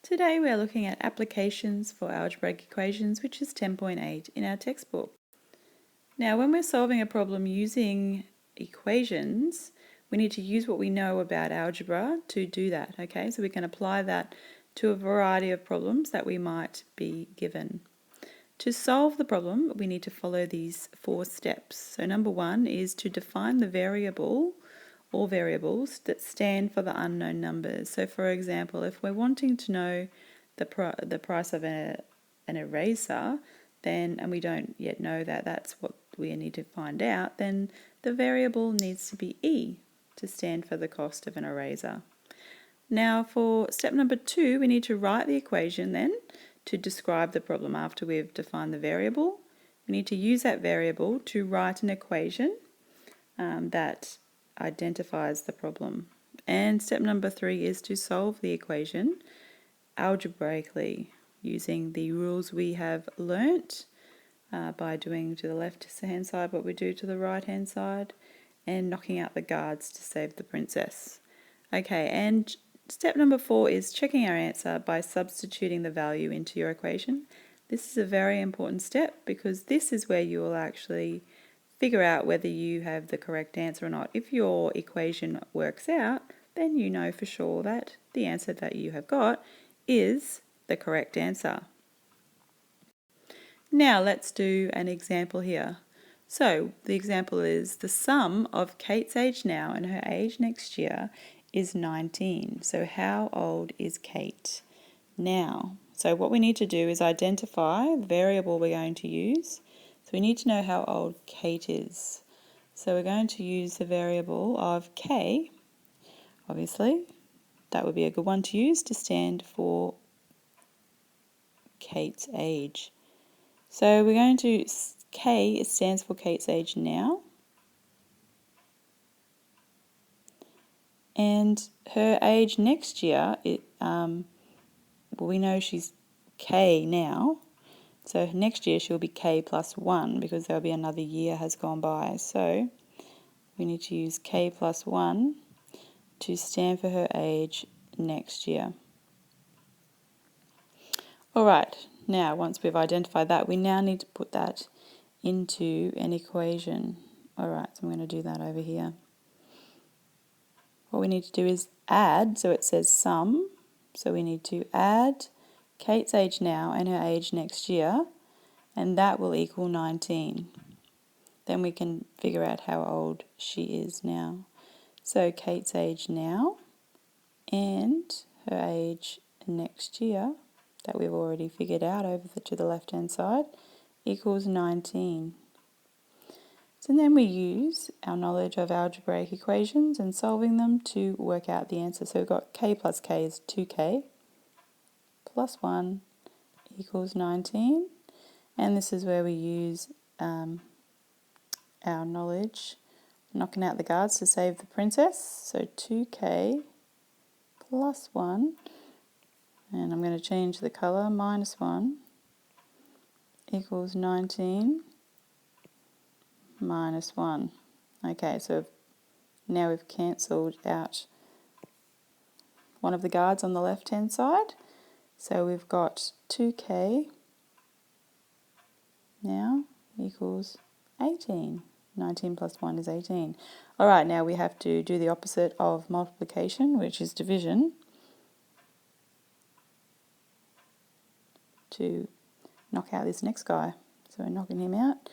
Today we are looking at applications for algebraic equations, which is 10.8 in our textbook. Now, when we're solving a problem using equations, we need to use what we know about algebra to do that, okay? So we can apply that to a variety of problems that we might be given. To solve the problem, we need to follow these 4 steps. So number 1 is to define the variable or variables that stand for the unknown numbers. So for example, if we're wanting to know the price of an eraser, then, and we don't yet know that that's what we need to find out, then the variable needs to be E to stand for the cost of an eraser. Now for step number 2, we need to write the equation then to describe the problem after we've defined the variable. We need to use that variable to write an equation that identifies the problem. And step number 3 is to solve the equation algebraically using the rules we have learnt by doing to the left hand side what we do to the right hand side and knocking out the guards to save the princess. Okay, and step number 4 is checking our answer by substituting the value into your equation. This is a very important step because this is where you will actually figure out whether you have the correct answer or not. If your equation works out, then you know for sure that the answer that you have got is the correct answer. Now let's do an example here. So the example is the sum of Kate's age now and her age next year is 19. So how old is Kate now? So what we need to do is identify the variable we're going to use. So we need to know how old Kate is. So we're going to use the variable of K, obviously. That would be a good one to use to stand for Kate's age. So we're going to, K stands for Kate's age now. And her age next year, well, we know she's K now. So next year she'll be K plus 1 because there'll be another year has gone by. So we need to use K plus 1 to stand for her age next year. Alright, now once we've identified that, we now need to put that into an equation. Alright, so I'm going to do that over here. What we need to do is add, so it says sum, so we need to add Kate's age now and her age next year, and that will equal 19. Then we can figure out how old she is now. So Kate's age now and her age next year, that we've already figured out over to the left hand side, equals 19. So then we use our knowledge of algebraic equations and solving them to work out the answer. So we've got K plus K is 2K plus 1 equals 19. And this is where we use our knowledge, knocking out the guards to save the princess. So 2K plus 1, and I'm going to change the colour, minus 1 equals 19 minus 1. Okay, so now we've cancelled out one of the guards on the left hand side. So we've got 2K now equals 18. 19 plus 1 is 18. Alright, now we have to do the opposite of multiplication, which is division, to knock out this next guy. So we're knocking him out.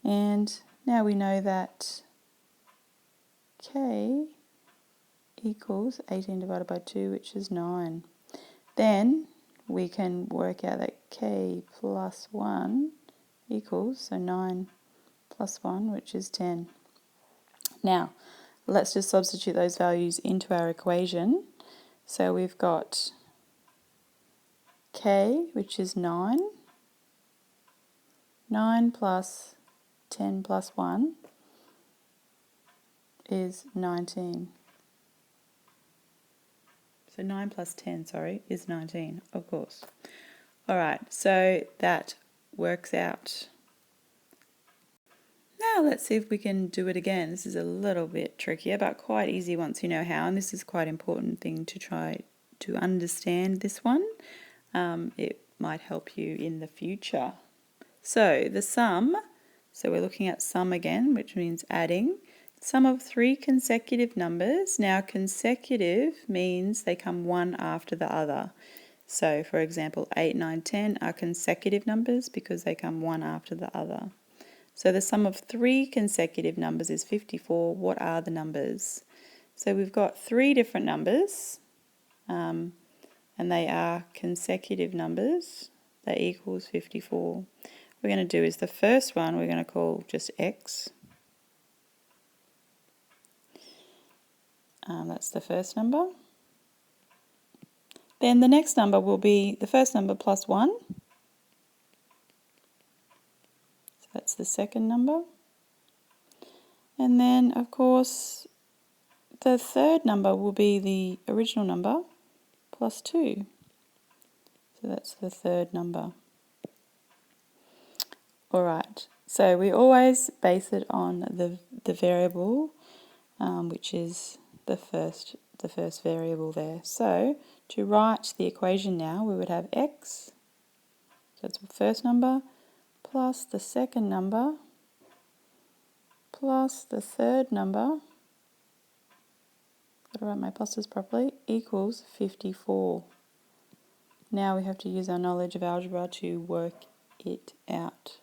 And now we know that K equals 18 divided by 2, which is 9. Then we can work out that K plus 1 equals, so 9 plus 1, which is 10. Now, let's just substitute those values into our equation. So we've got K, which is 9. 9 plus 10 plus 1 is 19. So 9 plus 10, is 19, of course. Alright, so that works out. Now let's see if we can do it again. This is a little bit trickier, but quite easy once you know how, and this is quite an important thing to try to understand this one. It might help you in the future. So the sum, so we're looking at sum again, which means adding. Sum of three consecutive numbers. Now consecutive means they come one after the other. So for example, 8, 9, 10 are consecutive numbers because they come one after the other. So the sum of three consecutive numbers is 54. What are the numbers? So we've got three different numbers, and they are consecutive numbers. That equals 54. What we're going to do is the first one we're going to call just x. That's the first number. Then the next number will be the first number plus 1. So that's the second number. And then, of course, the third number will be the original number plus 2. So that's the third number. Alright, so we always base it on the variable, which is the first variable there. So to write the equation now, we would have x, so that's the first number, plus the second number, plus the third number, got to write my pluses properly, equals 54. Now we have to use our knowledge of algebra to work it out.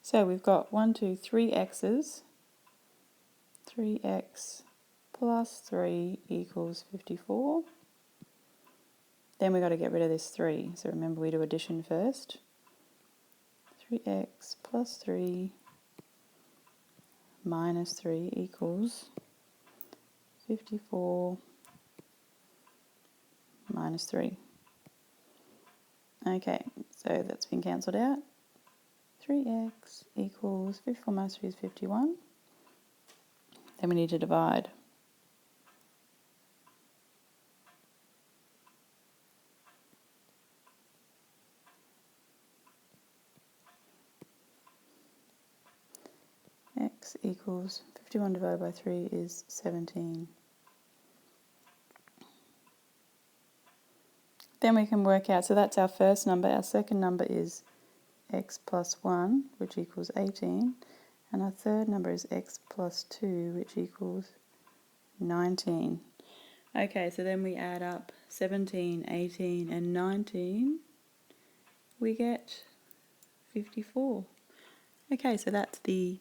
So we've got 3 x's, 3x plus 3 equals 54. Then we've got to get rid of this 3. So remember we do addition first. 3x plus 3 minus 3 equals 54 minus 3. Okay, so that's been cancelled out. 3x equals 54 minus 3 is 51. Then we need to divide. X equals 51 divided by 3 is 17. Then we can work out, so that's our first number. Our second number is x plus 1, which equals 18. And our third number is x plus 2, which equals 19. Okay, so then we add up 17, 18 and 19. We get 54. Okay, so that's the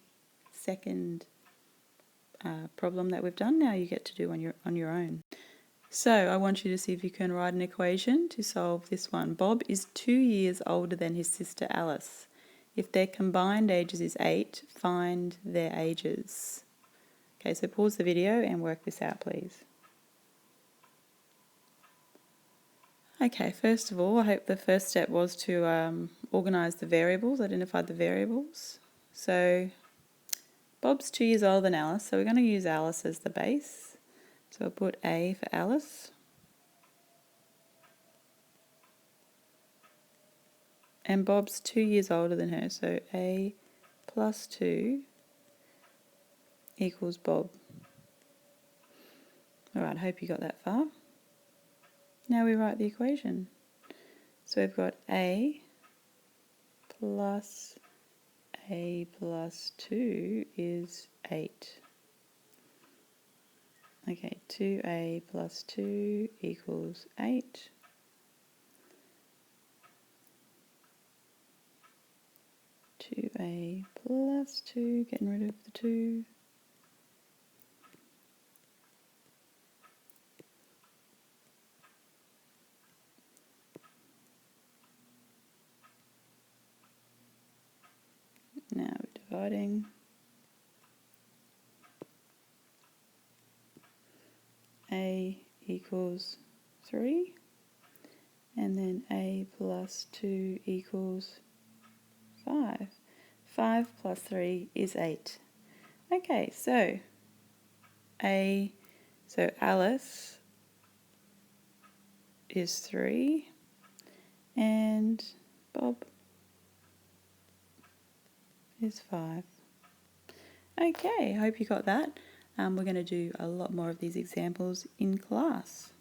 second problem that we've done. Now you get to do on your own. So I want you to see if you can write an equation to solve this one. Bob is 2 years older than his sister Alice. If their combined ages is 8, find their ages. Okay, so pause the video and work this out, please. Okay, first of all, I hope the first step was to organise the variables, identify the variables. So Bob's 2 years older than Alice, so we're going to use Alice as the base. So I'll put A for Alice. And Bob's 2 years older than her, so A plus 2 equals Bob. Alright, I hope you got that far. Now we write the equation. So we've got A plus 2 is 8. Okay, 2A plus 2 equals 8. A plus 2, getting rid of the 2. Now we're dividing. A equals 3, and then A plus 2 equals 5. 5 plus 3 is 8. Okay, so Alice is 3 and Bob is 5. Okay, I hope you got that. We're going to do a lot more of these examples in class.